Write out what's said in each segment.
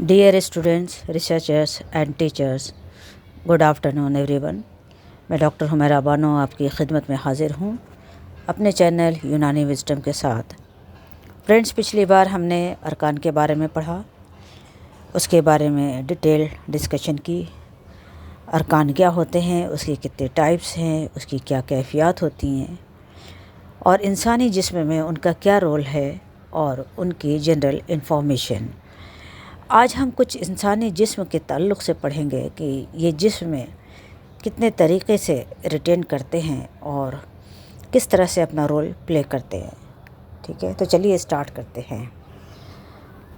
Dear students, researchers and teachers, good afternoon everyone. मैं doctor Humaira Bano आपकी खिदमत में हाज़िर हूँ अपने चैनल यूनानी विज़डम के साथ। फ्रेंड्स, पिछली बार हमने अरकान के बारे में पढ़ा, उसके बारे में डिटेल डिस्कशन की। अरकान क्या होते हैं, उसके कितने टाइप्स हैं, उसकी क्या कैफियत होती हैं और इंसानी जिस्म में उनका क्या रोल है और उनकी जनरल इन्फॉर्मेशन। आज हम कुछ इंसानी जिस्म के ताल्लुक़ से पढ़ेंगे कि ये जिस्म कितने तरीक़े से रिटेन करते हैं और किस तरह से अपना रोल प्ले करते हैं। ठीक है, तो चलिए स्टार्ट करते हैं।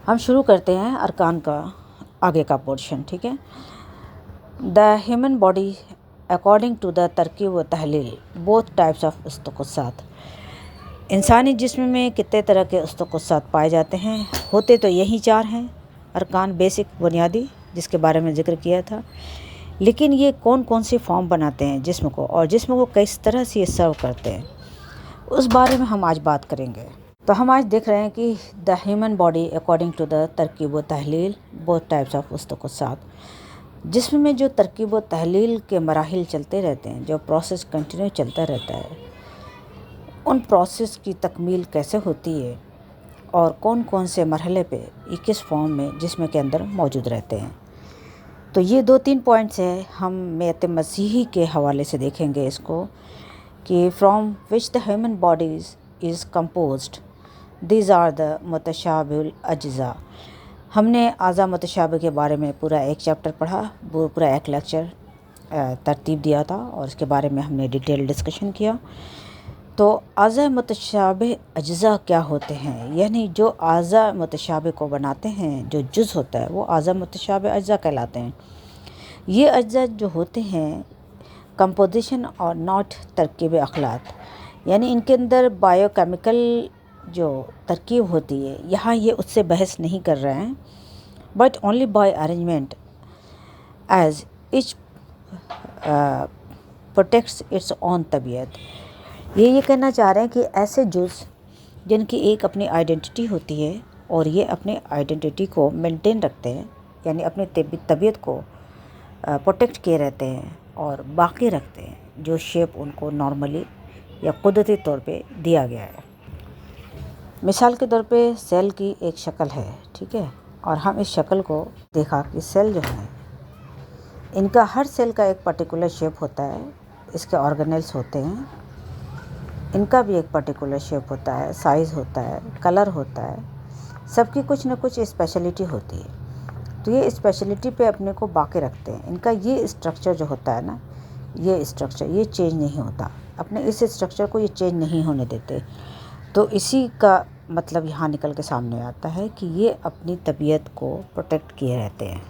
हम शुरू करते हैं अरकान का आगे का पोर्शन। ठीक है, the human body according to the तरकीब व तहलील बोथ टाइप्स ऑफ उस्तकुसात। इंसानी जिस्म में कितने तरह के उस्तकुसात पाए जाते हैं। होते तो यही चार हैं अरकान, बेसिक बुनियादी, जिसके बारे में ज़िक्र किया था। लेकिन ये कौन कौन सी फॉर्म बनाते हैं जिस्म को और जिस्म को किस तरह से ये सर्व करते हैं, उस बारे में हम आज बात करेंगे। तो हम आज देख रहे हैं कि the human body according to the तरकीब व तहलील बोथ टाइप्स ऑफ उस्तकुसात। जिस्म में जो तरकीब व तहलील के मराहिल चलते रहते हैं, जो प्रोसेस कंटिन्यू चलता रहता है, उन प्रोसेस की तकमील कैसे होती है और कौन कौन से मरहले पे ये किस फॉर्म में जिस्म के अंदर मौजूद रहते हैं। तो ये 2-3 पॉइंट्स हैं, हम मैत मसीही के हवाले से देखेंगे इसको कि from which the human bodies is composed, these are the मुतशाबिहुल अज्ज़ा। हमने आज़ा मुतशाबिह के बारे में पूरा एक चैप्टर पढ़ा, वो पूरा एक लेक्चर तरतीब दिया था और इसके बारे में हमने डिटेल डिस्कशन किया। तो आज़ा मुतशाबिह अज्ज़ा क्या होते हैं, यानी जो आज़ा मुतशाबिह को बनाते हैं, जो जुज़ होता है, वो आज़ा मुतशाबिह अज्ज़ा कहलाते हैं। ये अज्ज़ा जो होते हैं कंपोजिशन और नॉट तरकीब अखलात, यानी इनके अंदर बायोकेमिकल जो तरकीब होती है, यहाँ ये उससे बहस नहीं कर रहे हैं, but only by arrangement as each protects its own तबीयत। ये कहना चाह रहे हैं कि ऐसे जुज़ जिनकी एक अपनी आइडेंटिटी होती है और ये अपने आइडेंटिटी को मेंटेन रखते हैं, यानी अपनी तबीयत को प्रोटेक्ट किए रहते हैं और बाकी रखते हैं, जो शेप उनको नॉर्मली या कुदरती तौर पे दिया गया है। मिसाल के तौर पे सेल की एक शक्ल है, ठीक है, और हम इस शक्ल को देखा कि सेल जो है, इनका हर सेल का एक पर्टिकुलर शेप होता है, इसके ऑर्गेनेल्स होते हैं, इनका भी एक पर्टिकुलर शेप होता है, साइज़ होता है, कलर होता है, सबकी कुछ न कुछ स्पेशलिटी होती है। तो ये स्पेशलिटी पे अपने को बाकी रखते हैं। इनका ये स्ट्रक्चर जो होता है ना, ये स्ट्रक्चर ये चेंज नहीं होता, अपने इस स्ट्रक्चर को ये चेंज नहीं होने देते। तो इसी का मतलब यहाँ निकल के सामने आता है कि ये अपनी तबीयत को प्रोटेक्ट किए रहते हैं।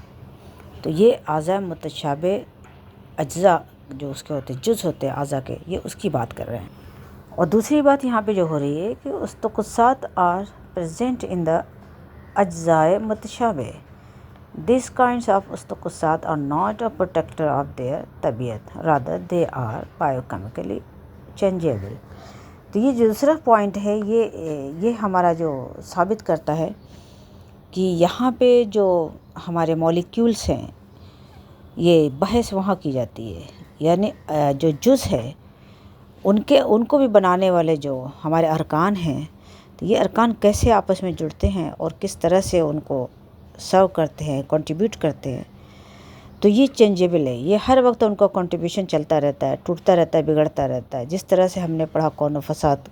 तो ये आज़ा मुतशाबिह अज्ज़ा जो उसके होते हैं, जुज़ होते हैं आज़ा के, ये उसकी बात कर रहे हैं। और दूसरी बात यहाँ पे जो हो रही है कि उस्तकुसात आर प्रेजेंट इन द अज्ज़ाए मुतशाबिह। दिस काइंड्स ऑफ उस्तकुसात are not a protector of their तबीयत, rather they are biochemically changeable. तो ये जो दूसरा पॉइंट है, ये हमारा जो साबित करता है कि यहाँ पे जो हमारे मॉलिक्यूल्स हैं, ये बहस वहाँ की जाती है, यानी जो जुज़ है उनको भी बनाने वाले जो हमारे अरकान हैं, तो ये अरकान कैसे आपस में जुड़ते हैं और किस तरह से उनको सर्व करते हैं, कंट्रीब्यूट करते हैं। तो ये चेंजेबल है, ये हर वक्त उनका कंट्रीब्यूशन चलता रहता है, टूटता रहता है, बिगड़ता रहता है। जिस तरह से हमने पढ़ा कौन फसाद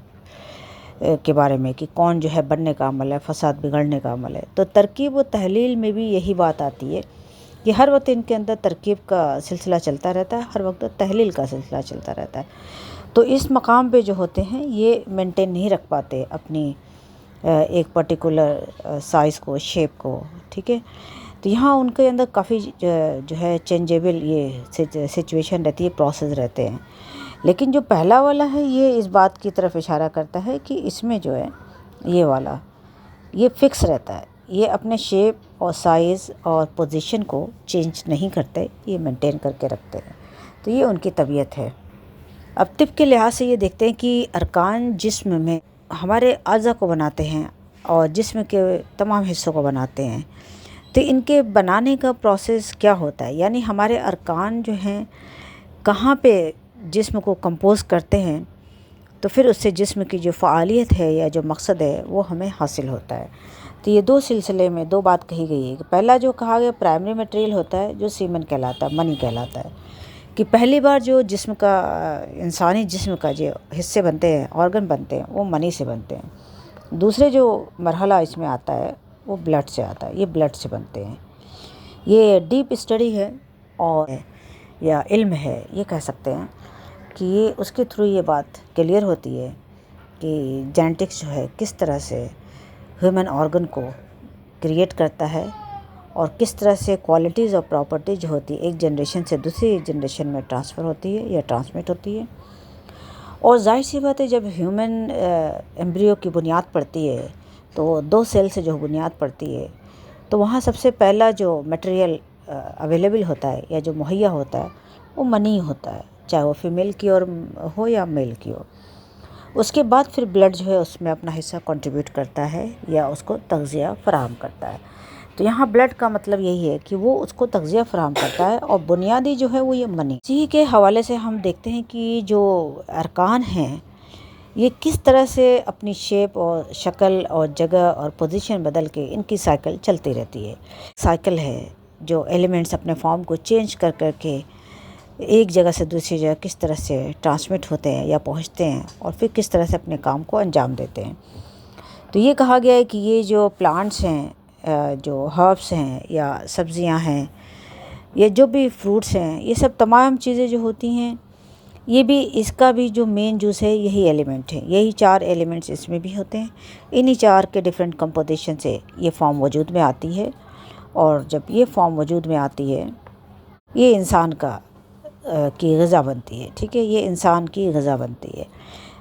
के बारे में कि कौन जो है बनने का अमल है, फसाद बिगड़ने का अमल है। तो तरकीब व तहलील में भी यही बात आती है कि हर वक्त इनके अंदर तरकीब का सिलसिला चलता रहता है, हर वक्त तहलील का सिलसिला चलता रहता है। तो इस मकाम पे जो होते हैं, ये मेंटेन नहीं रख पाते अपनी एक पर्टिकुलर साइज़ को, शेप को, ठीक है। तो यहाँ उनके अंदर काफ़ी जो है चेंजेबल ये सिचुएशन रहती है, प्रोसेस रहते हैं। लेकिन जो पहला वाला है, ये इस बात की तरफ इशारा करता है कि इसमें जो है ये वाला, ये फिक्स रहता है, ये अपने शेप और साइज़ और पोजीशन को चेंज नहीं करते, ये मेंटेन करके रखते हैं। तो ये उनकी तबीयत है। अब तिब के लिहाज से ये देखते हैं कि अरकान जिस्म में हमारे अज़ा को बनाते हैं और जिस्म के तमाम हिस्सों को बनाते हैं। तो इनके बनाने का प्रोसेस क्या होता है, यानी हमारे अरकान जो हैं कहाँ पे जिस्म को कंपोज करते हैं, तो फिर उससे जिस्म की जो फ़ालियत है या जो मकसद है वो हमें हासिल होता है। तो ये दो सिलसिले में दो बात कही गई है कि पहला जो कहा गया प्राइमरी मटेरियल होता है जो सीमेन कहलाता है, मनी कहलाता है, कि पहली बार जो जिस्म का इंसानी जिस्म का जो हिस्से बनते हैं, ऑर्गन बनते हैं, वो मनी से बनते हैं। दूसरे जो मरहला इसमें आता है वो ब्लड से आता है, ये ब्लड से बनते हैं। ये डीप स्टडी है और या इल्म है, ये कह सकते हैं कि ये उसके थ्रू ये बात क्लियर होती है कि जेनेटिक्स जो है किस तरह से ह्यूमन ऑर्गन को क्रिएट करता है और किस तरह से क्वालिटीज़ और प्रॉपर्टीज़ जो होती है एक जनरेशन से दूसरी जनरेशन में ट्रांसफ़र होती है या ट्रांसमिट होती है। और जाहिर सी बात है जब ह्यूमन एम्ब्रियो की बुनियाद पड़ती है तो 2 सेल से जो बुनियाद पड़ती है तो वहाँ सबसे पहला जो मटेरियल अवेलेबल होता है या जो मुहैया होता है वो मनी होता है, चाहे वो फीमेल की ओर हो या मेल की हो। उसके बाद फिर ब्लड जो है उसमें अपना हिस्सा कंट्रीब्यूट करता है या उसको तग़ज़िया फ़राहम करता है। तो यहाँ ब्लड का मतलब यही है कि वो उसको तग़ज़िया फ़राहम करता है और बुनियादी जो है वो ये मनी। इसी के हवाले से हम देखते हैं कि जो अरकान हैं ये किस तरह से अपनी शेप और शक्ल और जगह और पोजीशन बदल के इनकी साइकिल चलती रहती है। साइकिल है जो एलिमेंट्स अपने फॉर्म को चेंज कर कर के एक जगह से दूसरी जगह किस तरह से ट्रांसमिट होते हैं या पहुंचते हैं और फिर किस तरह से अपने काम को अंजाम देते हैं। तो ये कहा गया है कि ये जो प्लांट्स हैं, जो हर्ब्स हैं या सब्जियां हैं, ये जो भी फ्रूट्स हैं, ये सब तमाम चीज़ें जो होती हैं ये भी इसका भी जो मेन जूस है यही एलिमेंट है, यही 4 एलिमेंट्स इसमें भी होते हैं। इन्हीं 4 के डिफरेंट कंपोजिशन से ये फॉर्म वजूद में आती है और जब ये फॉर्म वजूद में आती है ये इंसान की ग़िज़ा बनती है। ठीक है, ये इंसान की ग़िज़ा बनती है।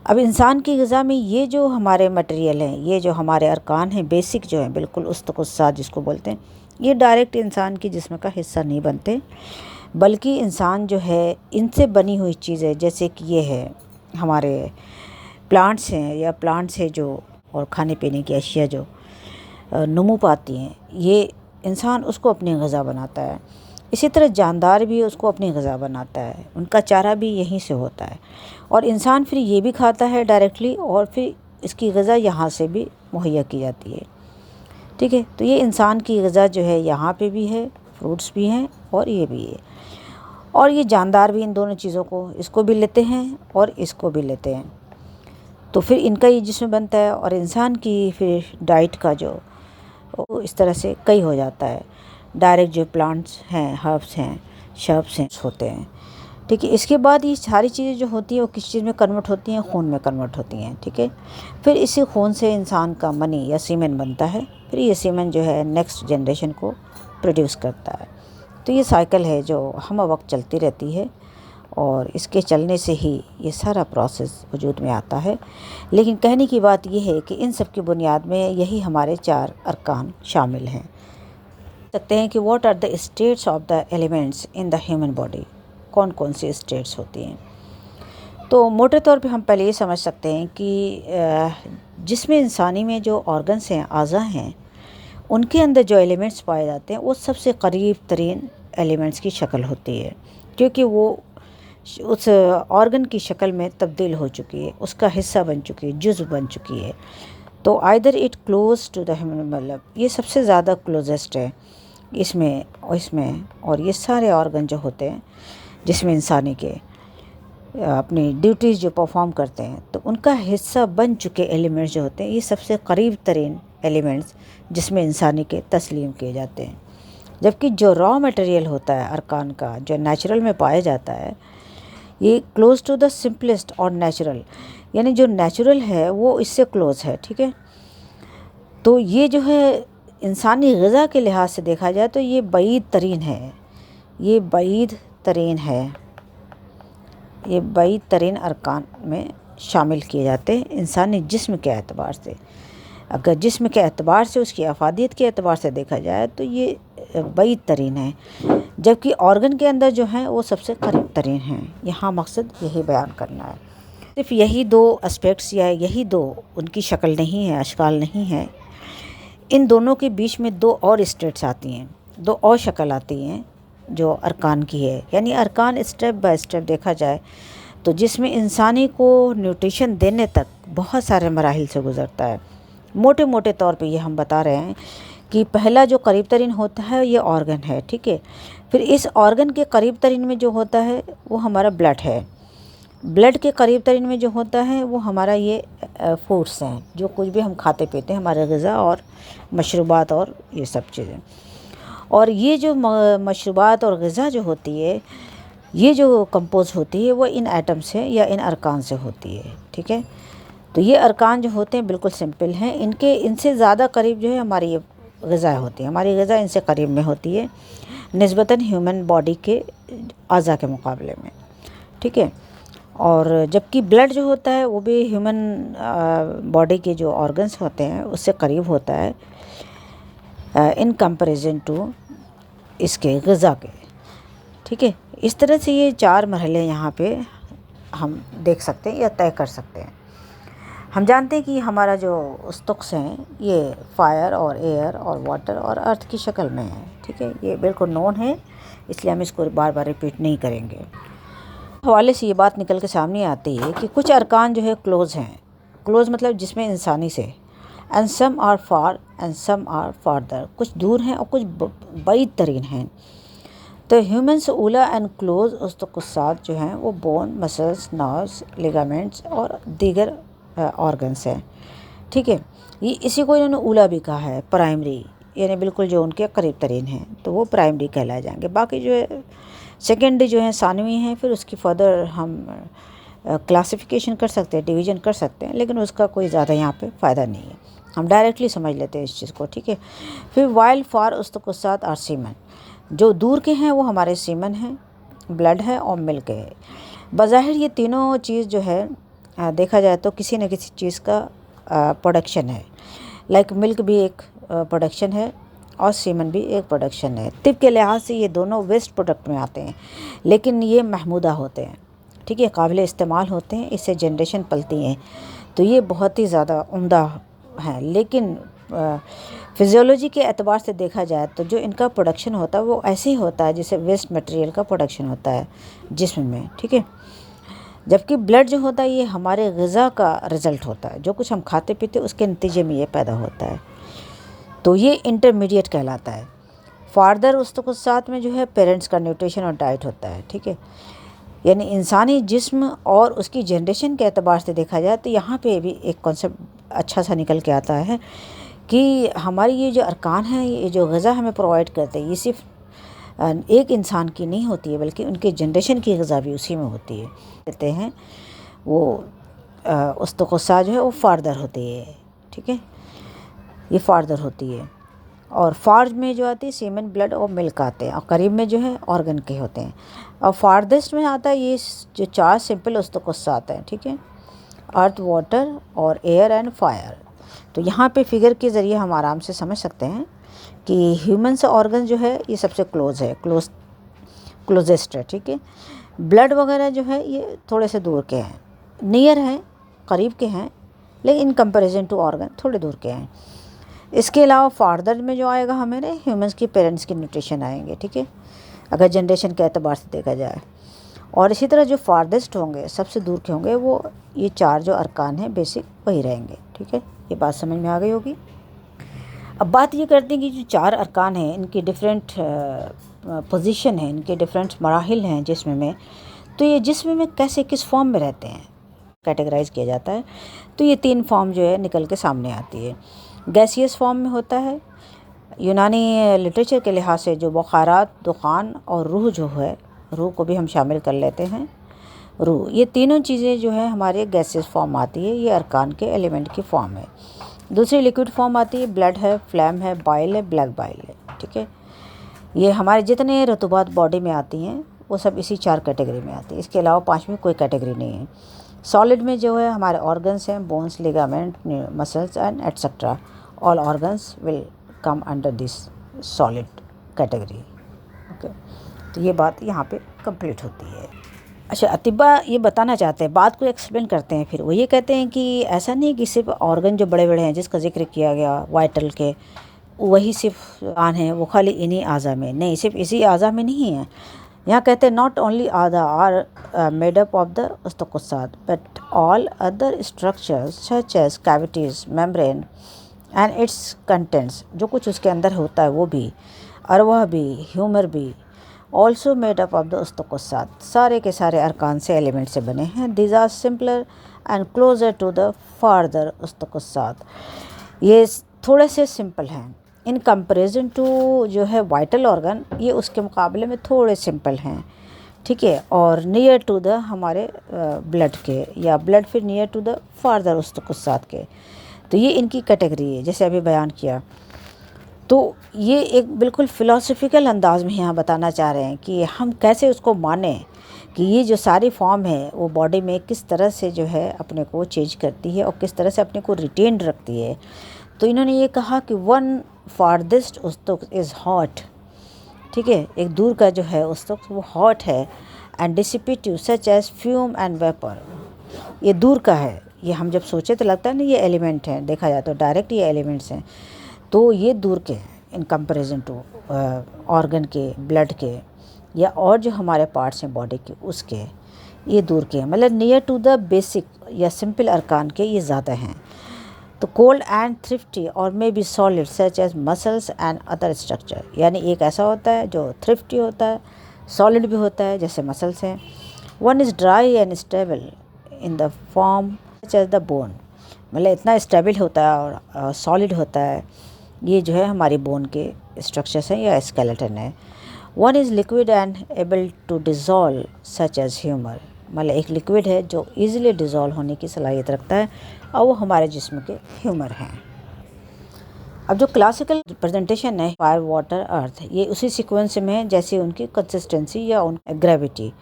अब इंसान की ग़िज़ा में ये जो हमारे मटेरियल हैं, ये जो हमारे अरकान हैं, बेसिक जो हैं, बिल्कुल उस्तकुस्सा जिसको बोलते हैं, ये डायरेक्ट इंसान के जिस्म का हिस्सा नहीं बनते, बल्कि इंसान जो है इनसे बनी हुई चीज़ें, जैसे कि ये है हमारे प्लांट्स हैं या प्लांट्स है जो और खाने पीने की अशिया जो नमू पाती हैं, ये इंसान उसको अपनी ग़िज़ा बनाता है। इसी तरह जानदार भी उसको अपनी ग़िज़ा बनाता है, उनका चारा भी यहीं से होता है और इंसान फिर ये भी खाता है डायरेक्टली और फिर इसकी ग़िज़ा यहाँ से भी मुहैया की जाती है। ठीक है, तो ये इंसान की ग़िज़ा जो है यहाँ पे भी है, फ्रूट्स भी हैं और ये भी है, और ये जानदार भी इन दोनों चीज़ों को, इसको भी लेते हैं और इसको भी लेते हैं। तो फिर इनका ये जिस्म बनता है और इंसान की फिर डाइट का जो इस तरह से कई हो जाता है। डायरेक्ट जो प्लांट्स हैं, हर्ब्स हैं, शर्ब्स हैं होते हैं। ठीक है, इसके बाद ये सारी चीज़ें जो होती हैं वो किस चीज़ में कन्वर्ट होती हैं, खून में कन्वर्ट होती हैं। ठीक है, फिर इसी खून से इंसान का मनी या सीमेन बनता है, फिर ये सीमेन जो है नेक्स्ट जनरेशन को प्रोड्यूस करता है। तो ये साइकिल है जो हम वक्त चलती रहती है और इसके चलने से ही ये सारा प्रोसेस वजूद में आता है। लेकिन कहने की बात यह है कि इन सब की बुनियाद में यही हमारे 4 अरकान शामिल हैं। सकते हैं कि what are the states of the elements in the human body, कौन कौन सी स्टेट्स होती हैं। तो मोटे तौर पे हम पहले ये समझ सकते हैं कि जिसमें इंसानी में जो ऑर्गन्स हैं, आज़ा हैं, उनके अंदर जो एलिमेंट्स पाए जाते हैं वो सबसे करीब तरीन एलिमेंट्स की शक्ल होती है, क्योंकि वो उस ऑर्गन की शक्ल में तब्दील हो चुकी है, उसका हिस्सा बन चुकी है, जुज़ बन चुकी है। तो either it close to the human, मतलब ये सबसे ज़्यादा क्लोजेस्ट है इसमें और ये सारे ऑर्गन जो होते हैं जिसमें इंसानी के अपनी ड्यूटीज़ जो परफॉर्म करते हैं तो उनका हिस्सा बन चुके एलिमेंट्स जो होते हैं ये सबसे करीब तरीन एलिमेंट्स जिसमें इंसानी के तस्लीम किए जाते हैं। जबकि जो रॉ मटेरियल होता है अरकान का, जो नेचुरल में पाया जाता है, ये क्लोज टू द सिंपलेस्ट और नेचुरल, यानी जो नेचुरल है वो इससे क्लोज है। ठीक है, तो ये जो है इंसानी ग़िज़ा के लिहाज से देखा जाए तो ये बईद तरीन है, ये बईद तरीन है, ये बईद तरीन अरकान में शामिल किए जाते हैं इंसानी जिस्म के एतबार से। अगर जिस्म के एतबार से, उसकी अफादियत के एतबार से देखा जाए तो ये बईद तरीन है, जबकि ऑर्गन के अंदर जो हैं वो सबसे करीब तरीन हैं। यहाँ मकसद यही बयान करना है। सिर्फ यही 2 एस्पेक्ट्स या यही 2 उनकी शक्ल नहीं है, अशकाल नहीं है, इन दोनों के बीच में दो और स्टेट्स आती हैं, दो और शक्ल आती हैं जो अरकान की है। यानी अरकान स्टेप बाय स्टेप देखा जाए तो जिसमें इंसानी को न्यूट्रिशन देने तक बहुत सारे मराहिल से गुज़रता है। मोटे मोटे तौर पे ये हम बता रहे हैं कि पहला जो करीब तरीन होता है ये ऑर्गन है, ठीक है। फिर इस ऑर्गन के करीब तरीन में जो होता है वो हमारा ब्लड है। ब्लड के करीब तरीन में जो होता है वो हमारा ये फूड्स हैं, जो कुछ भी हम खाते पीते हैं, हमारे ग़िज़ा और मशरूबात और ये सब चीज़ें। और ये जो मशरूबात और ग़िज़ा जो होती है, ये जो कंपोज होती है वो इन एटम से या इन अरकान से होती है, ठीक है। तो ये अरकान जो होते हैं बिल्कुल सिंपल हैं। इनसे ज़्यादा करीब जो है हमारी ये ग़िज़ा होती है। हमारी ग़िज़ा इनसे करीब में होती है निस्बतन ह्यूमन बॉडी के अज़ा के मुकाबले में, ठीक है। और जबकि ब्लड जो होता है वो भी ह्यूमन बॉडी के जो ऑर्गन्स होते हैं उससे करीब होता है इन कंपैरिजन टू इसके ग़िज़ा के, ठीक है। इस तरह से ये चार मरहले यहाँ पे हम देख सकते हैं या तय कर सकते हैं। हम जानते हैं कि हमारा जो उस्तुक्स हैं ये फायर और एयर और वाटर और अर्थ की शक्ल में है, ठीक है। ये बिल्कुल नोन है, इसलिए हम इसको बार बार रिपीट नहीं करेंगे। हवाले से ये बात निकल के सामने आती है कि कुछ अरकान जो है क्लोज़ हैं। क्लोज़ मतलब जिसमें इंसानी से, and some are far and some are farther, कुछ दूर हैं और कुछ बाईद तरीन हैं। तो ह्यूमन्स ऊला एंड क्लोज उस्तुक़्सात जो हैं वो बोन, मसल्स, नर्व्स, लिगामेंट्स और दीगर ऑर्गन्स हैं, ठीक है। ये इसी को इन्होंने ऊला भी कहा है, प्राइमरी, यानी बिल्कुल जो उनके करीब तरीन हैं तो वो प्राइमरी कहलाए जाएंगे। बाकी जो है सेकेंडरी जो है सानवी हैं, फिर उसकी फर्दर हम क्लासिफिकेशन कर सकते हैं, डिवीज़न कर सकते हैं, लेकिन उसका कोई ज़्यादा यहाँ पे फ़ायदा नहीं है। हम डायरेक्टली समझ लेते हैं इस चीज़ को, ठीक है। फिर वाइल्ड फार उस्तुक़्सात और सीमन, जो दूर के हैं वो हमारे सीमन हैं, ब्लड है और मिल्क है। बज़ाहिर ये तीनों चीज़ जो है देखा जाए तो किसी न किसी चीज़ का प्रोडक्शन है। लाइक मिल्क भी एक प्रोडक्शन है और सीमन भी एक प्रोडक्शन है। तिब के लिहाज से ये दोनों वेस्ट प्रोडक्ट में आते हैं, लेकिन ये महमूदा होते हैं, ठीक है, काबिल इस्तेमाल होते हैं, इससे जनरेशन पलती हैं, तो ये बहुत ही ज़्यादा उम्दा हैं। लेकिन फिजियोलॉजी के एतबार से देखा जाए तो जो इनका प्रोडक्शन होता है वो ऐसे ही होता है जैसे वेस्ट मटेरियल का प्रोडक्शन होता है जिस्म में, ठीक है। जबकि ब्लड जो होता है ये हमारे ग़िज़ा का रिज़ल्ट होता है, जो कुछ हम खाते पीते उसके नतीजे में ये पैदा होता है, तो ये इंटरमीडिएट कहलाता है। फार्दर उस्तुक़्सात में जो है पेरेंट्स का न्यूट्रिशन और डाइट होता है, ठीक है। यानी इंसानी जिस्म और उसकी जनरेशन के एतबार से देखा जाए तो यहाँ पे भी एक कॉन्सेप्ट अच्छा सा निकल के आता है कि हमारी ये जो अरकान हैं, ये जो ग़िज़ा हमें प्रोवाइड करते हैं, ये सिर्फ एक इंसान की नहीं होती है बल्कि उनके जनरेशन की ग़िज़ा भी उसी में होती है। कहते हैं वो उस्तुक़्सा जो है वो फार्दर होती है, ठीक है, ये फार्दर होती है। और फार्ज में जो आती है सीमन, ब्लड और मिल्क आते हैं, और करीब में जो है ऑर्गन के होते हैं। और फार्देस्ट में आता है ये जो चार सिंपल उस्तुक़्सात हैं, ठीक है, अर्थ, वाटर और एयर एंड फायर। तो यहाँ पे फिगर के ज़रिए हम आराम से समझ सकते हैं कि ह्यूमन से ऑर्गन जो है ये सबसे क्लोज है, क्लोजेस्ट है, ठीक है। ब्लड वगैरह जो है ये थोड़े से दूर के हैं, नियर हैं, करीब के हैं, लेकिन इन कंपैरिजन टू ऑर्गन थोड़े दूर के हैं। इसके अलावा फार्दर में जो आएगा हमारे ह्यूमंस की पेरेंट्स की न्यूट्रिशन आएंगे, ठीक है, अगर जनरेशन के एतबार से देखा जाए। और इसी तरह जो फार्देस्ट होंगे, सबसे दूर के होंगे, वो ये चार जो अरकान हैं बेसिक वही रहेंगे, ठीक है। ये बात समझ में आ गई होगी। अब बात ये करते हैं कि जो चार अरकान हैं इनकी डिफरेंट पोजीशन है, इनके डिफरेंट मराहिल हैं जिस्म में, तो ये जिस्म में कैसे किस फॉर्म में रहते हैं कैटेगराइज किया जाता है। तो ये तीन फॉर्म जो है निकल के सामने आती है। गैसियस फॉर्म में होता है, यूनानी लिटरेचर के लिहाज से जो बुखारात, दुखान और रूह जो है, रूह को भी हम शामिल कर लेते हैं, रूह, ये तीनों चीज़ें जो है हमारे गैसियस फॉर्म आती है, ये अरकान के एलिमेंट की फॉर्म है। दूसरी लिक्विड फॉर्म आती है, ब्लड है, फ्लैम है, बाइल है, ब्लैक बाइल है, ठीक है। ये हमारे जितने रतुबात बॉडी में आती हैं वो सब इसी चार कैटेगरी में आती है, इसके अलावा पांचवी कोई कैटेगरी नहीं है। सॉलिड में जो है हमारे ऑर्गन्स हैं, bones, ligament, muscles and etcetera, all organs will come under this solid category, okay. तो ये बात यहाँ पे कंप्लीट होती है। अच्छा, अतिब्बा ये बताना चाहते हैं, बात को एक्सप्लेन करते हैं। फिर वो ये कहते हैं कि ऐसा नहीं कि सिर्फ ऑर्गन जो बड़े बड़े हैं जिसका जिक्र किया गया वाइटल के, वही सिर्फ आन है, वो खाली इन्हीं आज़ा में नहीं, सिर्फ इसी आज़ा में नहीं है। यहाँ कहते हैं नॉट ओनली आधा are made up of the उस्तकुसात but all other structures such as cavities, membrane and its contents, जो कुछ उसके अंदर होता है वो भी, अरवाह भी, ह्यूमर भी, also made up of the उस्तकुसात, सारे के सारे अरकान से एलिमेंट से बने हैं। These are simpler and closer to the farther उस्तकुसात, ये थोड़े से सिंपल हैं इन कंपेरिजन टू जो है वाइटल ऑर्गन, ये उसके मुकाबले में थोड़े सिंपल हैं, ठीक है, और नियर टू द हमारे ब्लड के, या ब्लड फिर नियर टू द फार्दर उस्तकुसात के। तो ये इनकी कैटेगरी है जैसे अभी बयान किया। तो ये एक बिल्कुल फ़िलासफ़िकल अंदाज़ में यहाँ बताना चाह रहे हैं कि हम कैसे उसको मानें कि ये जो सारी फॉर्म है वो बॉडी में किस तरह से जो है अपने को चेंज करती है और किस तरह से अपने को रिटेन रखती है। तो इन्होंने ये कहा कि वन फारदेस्ट उस्तुक इज़ हॉट, ठीक है, एक दूर का जो है उस्तुक वो हॉट है, and dissipative such as fume and vapour, ये दूर का है। ये हम जब सोचे तो लगता है ना ये एलिमेंट हैं, देखा जाए तो डायरेक्ट ये एलिमेंट्स हैं, तो ये दूर के इन कंपैरिजन टू ऑर्गन के, ब्लड के, या और जो हमारे पार्ट्स हैं बॉडी के उसके, ये दूर के हैं, मतलब नियर टू द बेसिक या सिंपल अरकान के ये ज़्यादा हैं। तो कोल्ड एंड थ्रिफ्टी और may be solid such as muscles and other structure, यानी एक ऐसा होता है जो थ्रिफ्टी होता है, सॉलिड भी होता है जैसे मसल्स हैं। One is dry and stable in the form such as the bone, मतलब इतना स्टेबल होता है और सॉलिड होता है, ये जो है हमारी बोन के स्ट्रक्चर्स हैं या स्केलेटन है। One is liquid and able to dissolve such as humour, मतलब एक लिक्विड है जो ईज़िली डिज़ोल्व होने की सलाहियत रखता है, और वो हमारे जिस्म के ह्यूमर हैं। अब जो क्लासिकल प्रेजेंटेशन है फायर, वाटर, अर्थ, ये उसी सीक्वेंस में है जैसे उनकी कंसिस्टेंसी या उन ग्रेविटी,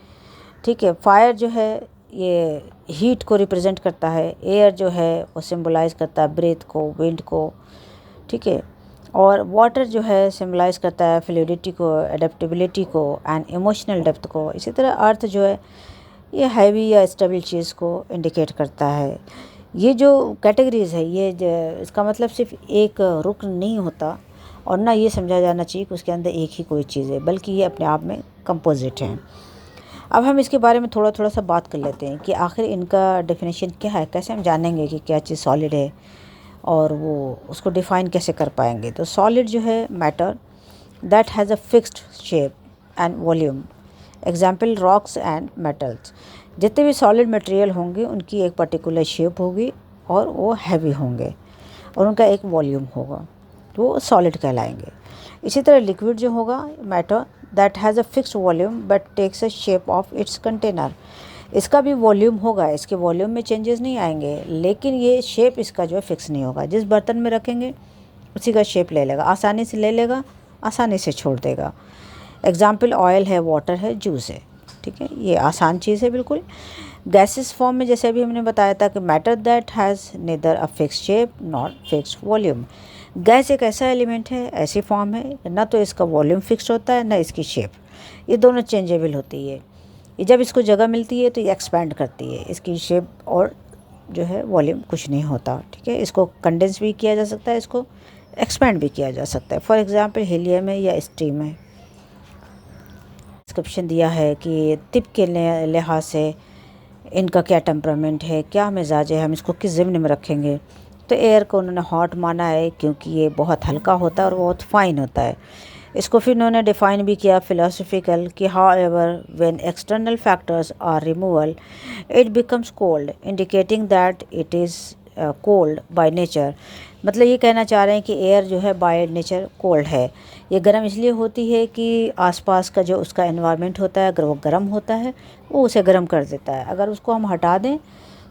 ठीक है। फायर जो है ये हीट को रिप्रेजेंट करता है, एयर जो है वो सिम्बलाइज करता है ब्रेथ को, विंड को, ठीक है, और वाटर जो है सिम्बलाइज करता है फ्लूइडिटी को, एडेप्टेबिलिटी को एंड इमोशनल डेप्थ को। इसी तरह अर्थ जो है ये हैवी या स्टेबल चीज़ को इंडिकेट करता है। ये जो कैटेगरीज़ है ये इसका मतलब सिर्फ एक रुकन नहीं होता, और ना ये समझा जाना चाहिए कि उसके अंदर एक ही कोई चीज़ है, बल्कि ये अपने आप में कंपोजिट हैं। अब हम इसके बारे में थोड़ा थोड़ा सा बात कर लेते हैं कि आखिर इनका डेफिनेशन क्या है, कैसे हम जानेंगे कि क्या चीज़ सॉलिड है और वो उसको डिफ़ाइन कैसे कर पाएंगे। तो सॉलिड जो है matter that has a fixed shape and volume, example rocks and metals, जितने भी सॉलिड मटेरियल होंगे उनकी एक पर्टिकुलर शेप होगी और वो हैवी होंगे और उनका एक वॉल्यूम होगा, तो वो सॉलिड कहलाएंगे। इसी तरह लिक्विड जो होगा matter that has a fixed volume but takes a shape of its container, इसका भी वॉल्यूम होगा, इसके वॉल्यूम में चेंजेस नहीं आएंगे, लेकिन ये शेप इसका जो है फिक्स नहीं होगा। जिस बर्तन में रखेंगे उसी का शेप ले लेगा, आसानी से ले लेगा, आसानी से छोड़ देगा। एग्जाम्पल ऑयल है, वाटर है, जूस है, ठीक है, ये आसान चीज़ है बिल्कुल। गैसेस फॉर्म में जैसे अभी हमने बताया था कि matter that has neither a fix shape not fix volume, gas एक ऐसा एलिमेंट है, ऐसी फॉर्म है, ना तो इसका वॉल्यूम फिक्स होता है ना इसकी शेप, ये दोनों चेंजेबल होती है। ये जब इसको जगह मिलती है तो ये एक्सपैंड करती है, इसकी शेप और जो है वॉल्यूम कुछ नहीं होता, ठीक है। इसको कंडेंस भी किया जा सकता है, इसको एक्सपैंड भी किया जा सकता है। फॉर एग्जांपल हीलियम है या स्टीम है। डिस्क्रिप्शन दिया है कि तिप के लिहाज से इनका क्या टेम्परामेंट है, क्या मिजाज है, हम इसको किस ज़िम्न में रखेंगे। तो एयर को उन्होंने हॉट माना है क्योंकि ये बहुत हल्का होता है और बहुत फाइन होता है। इसको फिर उन्होंने डिफ़ाइन भी किया फिलोसफिकल कि however when external factors are removal it becomes cold indicating that it is cold by nature, मतलब ये कहना चाह रहे हैं कि एयर जो है बाय नेचर कोल्ड है। ये गर्म इसलिए होती है कि आसपास का जो उसका एनवायरनमेंट होता है, अगर वो गर्म होता है वो उसे गर्म कर देता है, अगर उसको हम हटा दें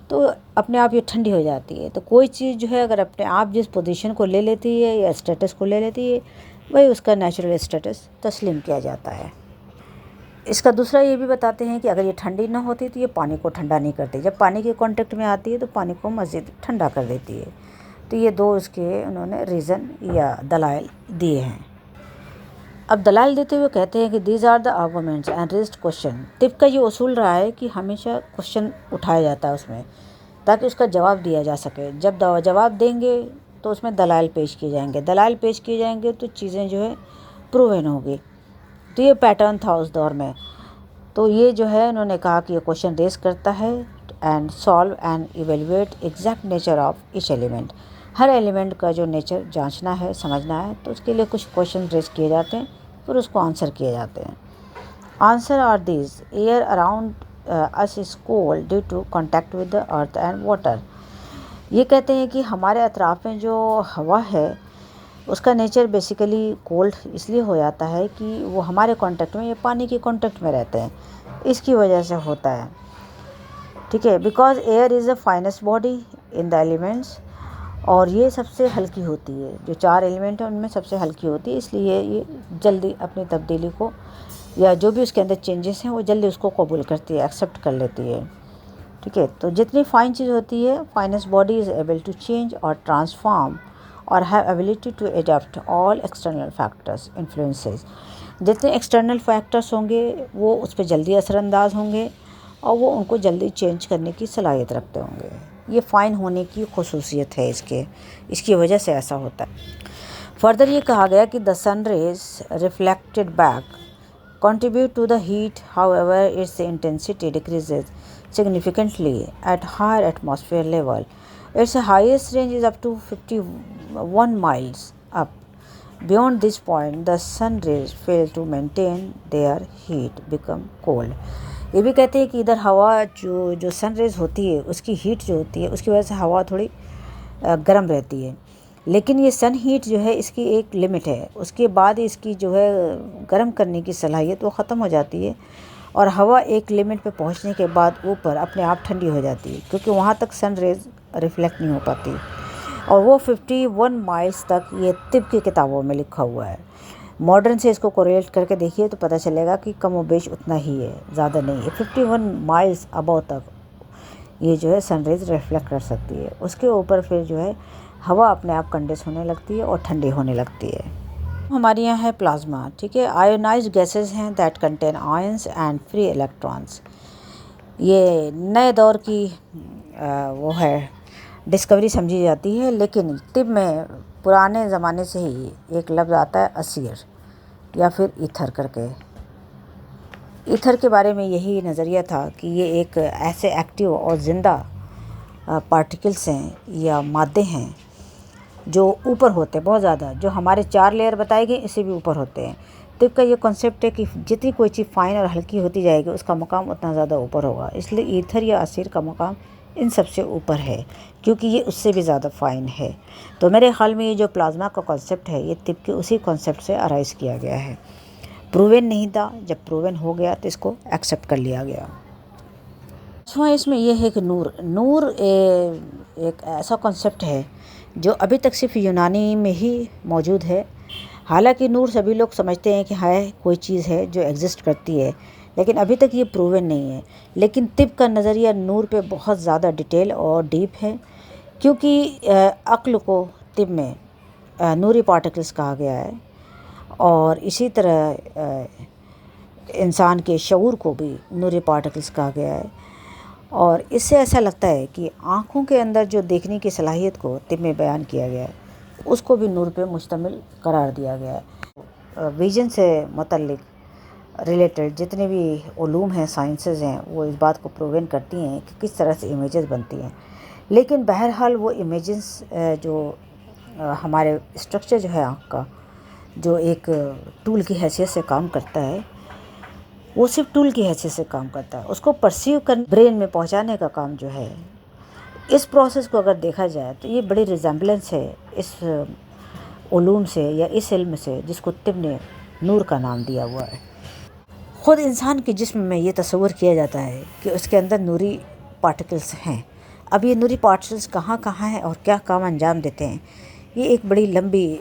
तो अपने आप ये ठंडी हो जाती है। तो कोई चीज़ जो है अगर अपने आप जिस पोजीशन को ले लेती है या स्टेटस को ले लेती है, वही उसका नेचुरल स्टेटस तस्लीम किया जाता है। इसका दूसरा ये भी बताते हैं कि अगर ये ठंडी ना होती तो ये पानी को ठंडा नहीं करती, जब पानी के कांटेक्ट में आती है तो पानी को मज़ीद ठंडा कर देती है। तो ये दो इसके उन्होंने रीज़न या दलाइल दिए हैं। अब दलाल देते हुए कहते हैं कि these are the arguments and raised question. तिब का ये उसूल रहा है कि हमेशा क्वेश्चन उठाया जाता है उसमें, ताकि उसका जवाब दिया जा सके। जब जवाब देंगे तो उसमें दलाल पेश किए जाएंगे, दलाल पेश किए जाएंगे तो चीज़ें जो है प्रूवन होगी। तो ये पैटर्न था उस दौर में। तो ये जो है उन्होंने कहा कि ये क्वेश्चन रेज करता है and solve and evaluate exact nature of each element. Her element का जो नेचर जांचना है, समझना है, तो उसके लिए कुछ क्वेश्चन रेज किए जाते हैं, फिर उसको आंसर किए जाते हैं। Answer are these: air around us is cold due to contact with the earth and water. ये कहते हैं कि हमारे अतराफ में जो हवा है उसका नेचर बेसिकली कोल्ड इसलिए हो जाता है कि वो हमारे कांटेक्ट में या पानी के कांटेक्ट में रहते हैं, इसकी वजह से होता है। ठीक है, because air is the finest body in the elements, और ये सबसे हल्की होती है, जो 4 एलिमेंट हैं उनमें सबसे हल्की होती है, इसलिए ये जल्दी अपनी तब्दीली को या जो भी उसके अंदर चेंजेस हैं वो जल्दी उसको कबूल करती है, एक्सेप्ट कर लेती है। ठीक है, तो जितनी फाइन चीज़ होती है, finest body is able to change और ट्रांसफॉर्म और have ability to adapt all external factors influences. जितने एक्सटर्नल फैक्टर्स होंगे वो उस पर जल्दी असरअंदाज होंगे और वो उनको जल्दी चेंज करने की सलाहियत रखते होंगे। ये फ़ाइन होने की खसूसियत है इसकी वजह से ऐसा होता है। फर्दर ये कहा गया कि the sun rays reflected back contribute to the heat, however its intensity decreases significantly at higher atmosphere level. Its highest range is up to 51 miles up. Beyond this point, the sun rays fail to maintain their heat, become cold. ये भी कहते हैं कि इधर हवा जो sun rays होती है उसकी हीट जो होती है उसकी वजह से हवा थोड़ी गर्म रहती है, लेकिन ये सन हीट जो है इसकी एक लिमिट है, उसके बाद इसकी जो है गर्म करने की सलाहियत वो ख़त्म हो जाती है और हवा एक लिमिट पे पहुंचने के बाद ऊपर अपने आप ठंडी हो जाती है, क्योंकि वहाँ तक सन रेज रिफ्लेक्ट नहीं हो पाती। और वो 51 माइल्स तक ये तिब की किताबों में लिखा हुआ है। मॉडर्न से इसको कोरिलेट करके देखिए तो पता चलेगा कि कम व बेश उतना ही है, ज़्यादा नहीं है। 51 माइल्स अबव तक ये जो है सनरेज रिफ्लेक्ट कर सकती है। उसके ऊपर फिर जो है हवा अपने आप कंडेंस होने लगती है और ठंडी होने लगती है। हमारे यहाँ है प्लाज्मा। ठीक है, आयोनाइज्ड गैसेस हैं that contain ions and free electrons. ये नए दौर की वो है डिस्कवरी समझी जाती है, लेकिन तिब में पुराने ज़माने से ही एक लफ्ज़ आता है असीर या फिर ईथर करके। ईथर के बारे में यही नज़रिया था कि ये एक ऐसे एक्टिव और ज़िंदा पार्टिकल्स हैं या मादे हैं जो ऊपर होते हैं बहुत ज़्यादा, जो हमारे 4 लेयर बताए गए इससे भी ऊपर होते हैं। तो इसका ये कॉन्सेप्ट है कि जितनी कोई चीज़ फाइन और हल्की होती जाएगी उसका मकाम उतना ज़्यादा ऊपर होगा, इसलिए ईथर या असीर का मकाम इन सबसे ऊपर है क्योंकि ये उससे भी ज़्यादा फ़ाइन है। तो मेरे ख्याल में ये जो प्लाज्मा का कॉन्सेप्ट है ये तिब के उसी कॉन्सेप्ट से अराइज़ किया गया है। प्रूवन नहीं था, जब प्रूवन हो गया तो इसको एक्सेप्ट कर लिया गया। इसमें यह है कि नूर एक ऐसा कॉन्सेप्ट है जो अभी तक सिर्फ यूनानी में ही मौजूद है। हालांकि नूर सभी लोग समझते हैं कि है कोई चीज़ है जो एग्जिस्ट करती है, लेकिन अभी तक ये प्रूवन नहीं है। लेकिन तिब का नज़रिया नूर पे बहुत ज़्यादा डिटेल और डीप है, क्योंकि अक्ल को तिब में नूरी पार्टिकल्स कहा गया है और इसी तरह इंसान के शऊर को भी नूरी पार्टिकल्स कहा गया है। और इससे ऐसा लगता है कि आँखों के अंदर जो देखने की सलाहियत को तिब में बयान किया गया है उसको भी नूर पे मुश्तमिल करार दिया गया है। विजन से मुतल्लिक रिलेटेड जितने भी उलूम हैं, साइंसेस हैं, वो इस बात को प्रूवन करती हैं कि किस तरह से इमेजेस बनती हैं। लेकिन बहरहाल वो इमेजेस जो हमारे स्ट्रक्चर जो है आँख का, जो एक टूल की हैसियत से काम करता है, वो सिर्फ टूल की हैसियत से काम करता है। उसको परसीव कर ब्रेन में पहुंचाने का काम जो है, इस प्रोसेस को अगर देखा जाए तो ये बड़ी रिजेम्बलेंस है इस उलूम से या इस इल्म से जिसको तिब ने नूर का नाम दिया हुआ है। ख़ुद इंसान के जिस्म में ये तस्वर किया जाता है कि उसके अंदर नूरी पार्टिकल्स हैं। अब ये नूरी पार्टिकल्स कहाँ कहाँ हैं और क्या काम अंजाम देते हैं, ये एक बड़ी लंबी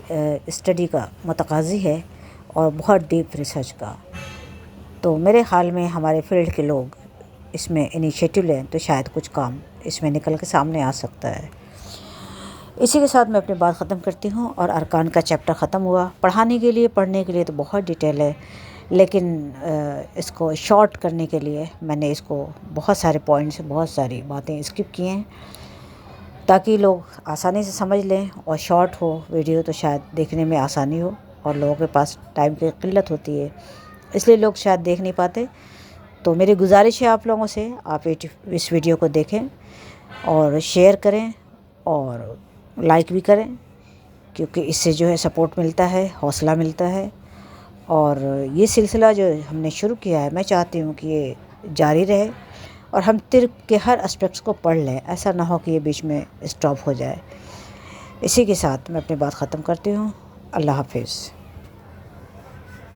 स्टडी का मुतकाज़ी है और बहुत डीप रिसर्च का। तो मेरे ख्याल में हमारे फील्ड के लोग इसमें इनिशिएटिव लें तो शायद कुछ काम इसमें निकल के सामने आ सकता है। इसी के साथ मैं अपनी बात ख़त्म करती हूँ और अरकान का चैप्टर ख़त्म हुआ। पढ़ाने के लिए, पढ़ने के लिए तो बहुत डिटेल है, लेकिन इसको शॉर्ट करने के लिए मैंने इसको बहुत सारे पॉइंट्स, बहुत सारी बातें स्किप किए हैं ताकि लोग आसानी से समझ लें। और शॉर्ट हो वीडियो तो शायद देखने में आसानी हो, और लोगों के पास टाइम की किल्लत होती है इसलिए लोग शायद देख नहीं पाते। तो मेरी गुजारिश है आप लोगों से, आप इस वीडियो को देखें और शेयर करें और लाइक भी करें, क्योंकि इससे जो है सपोर्ट मिलता है, हौसला मिलता है। और ये सिलसिला जो हमने शुरू किया है, मैं चाहती हूँ कि ये जारी रहे और हम तिर्क के हर एस्पेक्ट्स को पढ़ लें। ऐसा ना हो कि ये बीच में स्टॉप हो जाए। इसी के साथ मैं अपनी बात ख़त्म करती हूँ। अल्लाह हाफिज़।